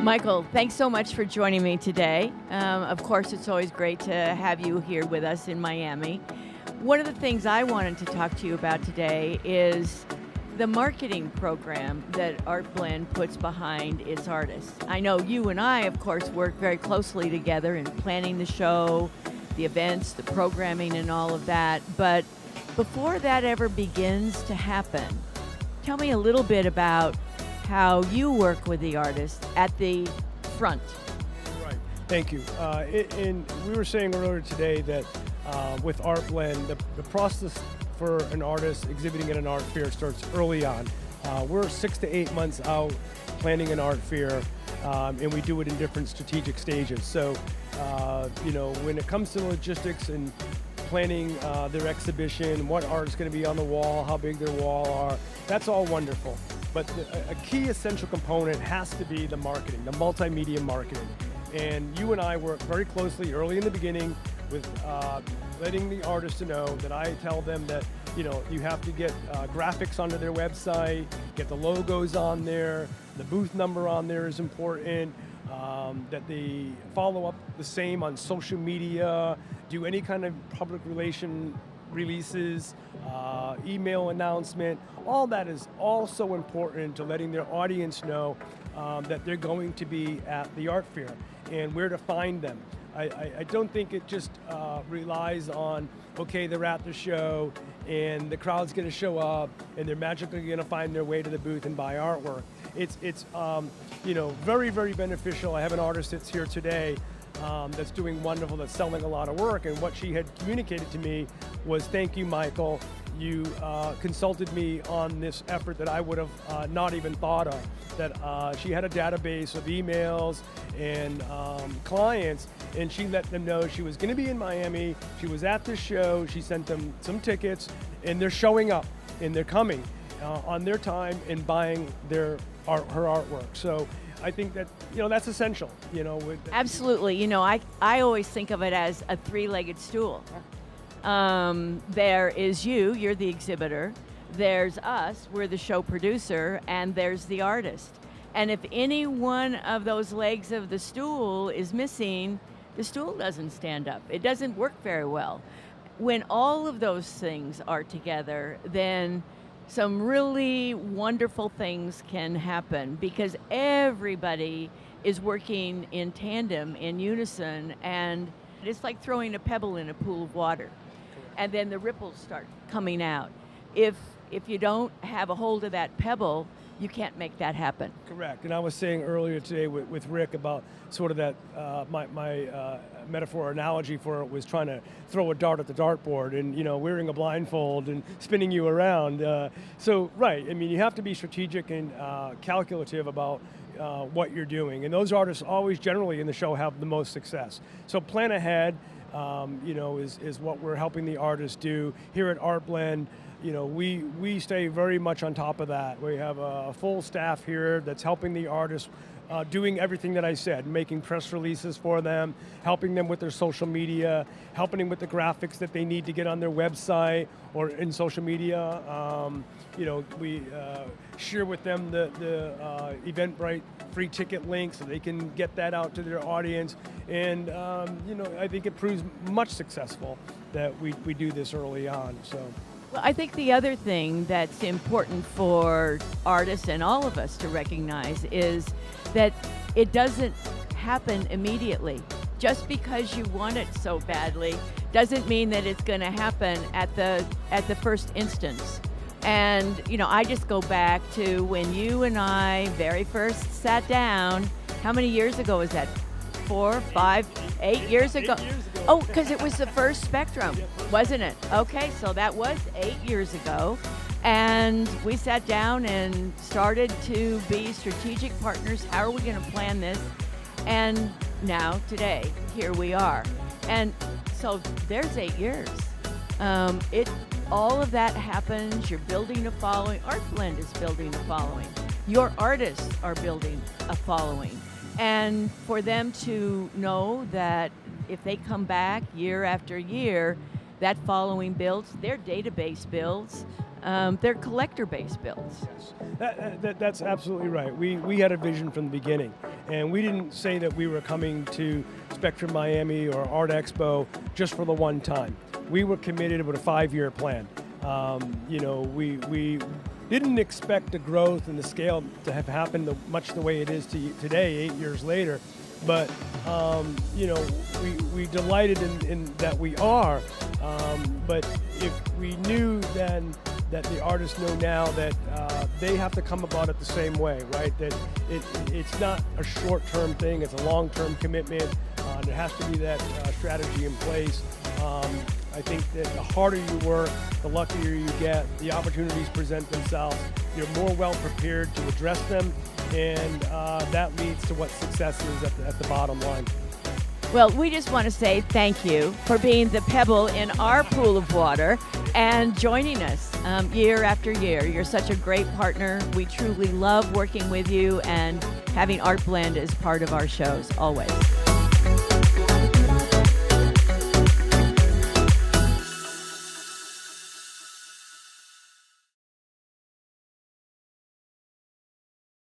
Michael, thanks so much for joining me today. Of course, it's always great to have you here with us in Miami. One of the things I wanted to talk to you about today is the marketing program that Artblend puts behind its artists. I know you and I, of course, work very closely together in planning the show, the events, the programming, and all of that. But before that ever begins to happen, tell me a little bit about how you work with the artist at the front. Right, thank you. And we were saying earlier today that with Artblend, the process for an artist exhibiting at an art fair starts early on. We're 6 to 8 months out planning an art fair, and we do it in different strategic stages. So, when it comes to logistics and planning their exhibition, what art is going to be on the wall, how big their wall are, that's all wonderful. But a key essential component has to be the marketing, the multimedia marketing. And you and I work very closely early in the beginning with letting the artists know that I tell them that, you have to get graphics onto their website, get the logos on there, the booth number on there is important, that they follow up the same on social media, do any kind of public relation releases, email announcement. All that is also important to letting their audience know that they're going to be at the art fair and where to find them. I don't think it just relies on, okay, they're at the show and the crowd's going to show up and they're magically going to find their way to the booth and buy artwork. It's very, very beneficial. I have an artist that's here today that's doing wonderful, that's selling a lot of work, and what she had communicated to me was, thank you, Michael, you consulted me on this effort that I would have not even thought of, that she had a database of emails and clients, and she let them know she was going to be in Miami, she was at this show, she sent them some tickets, and they're showing up, and they're coming on their time and buying her artwork. So I think that, that's essential, Absolutely. I always think of it as a three-legged stool. There is you're the exhibitor, there's us, we're the show producer, and there's the artist. And if any one of those legs of the stool is missing, the stool doesn't stand up. It doesn't work very well. When all of those things are together, then some really wonderful things can happen because everybody is working in tandem, in unison, and it's like throwing a pebble in a pool of water. And then the ripples start coming out. If you don't have a hold of that pebble, you can't make that happen. Correct. And I was saying earlier today with Rick about sort of that, my metaphor or analogy for it was trying to throw a dart at the dartboard and, wearing a blindfold and spinning you around. Right, you have to be strategic and calculative about what you're doing. And those artists always generally in the show have the most success. So plan ahead, is what we're helping the artists do. Here at Artblend, we stay very much on top of that. We have a full staff here that's helping the artists, doing everything that I said, making press releases for them, helping them with their social media, helping them with the graphics that they need to get on their website or in social media. We share with them the Eventbrite free ticket link so they can get that out to their audience. And, I think it proves much successful that we do this early on. So. Well, I think the other thing that's important for artists and all of us to recognize is that it doesn't happen immediately. Just because you want it so badly doesn't mean that it's going to happen at the first instance. And, I just go back to when you and I very first sat down. How many years ago was that? 4, 5, 8 years ago? 8 years ago. Oh, because it was the first Spectrum, wasn't it? Okay, so that was 8 years ago. And we sat down and started to be strategic partners. How are we going to plan this? And now, today, here we are. And so there's 8 years. All of that happens. You're building a following. Artblend is building a following. Your artists are building a following. And for them to know that if they come back year after year, that following builds, their database builds, they're collector-based builds. That's absolutely right. We had a vision from the beginning, and we didn't say that we were coming to Spectrum Miami or Art Expo just for the one time. We were committed with a 5-year plan. We didn't expect the growth and the scale to have happened much the way it is today, 8 years later. But we delighted in that we are. But if we knew then that the artists know now that they have to come about it the same way, right? That it's not a short-term thing; it's a long-term commitment. There has to be that strategy in place. I think that the harder you work, the luckier you get. The opportunities present themselves. You're more well prepared to address them, and that leads to what success is at the bottom line. Well, we just want to say thank you for being the pebble in our pool of water and joining us year after year. You're such a great partner. We truly love working with you and having Artblend as part of our shows, always.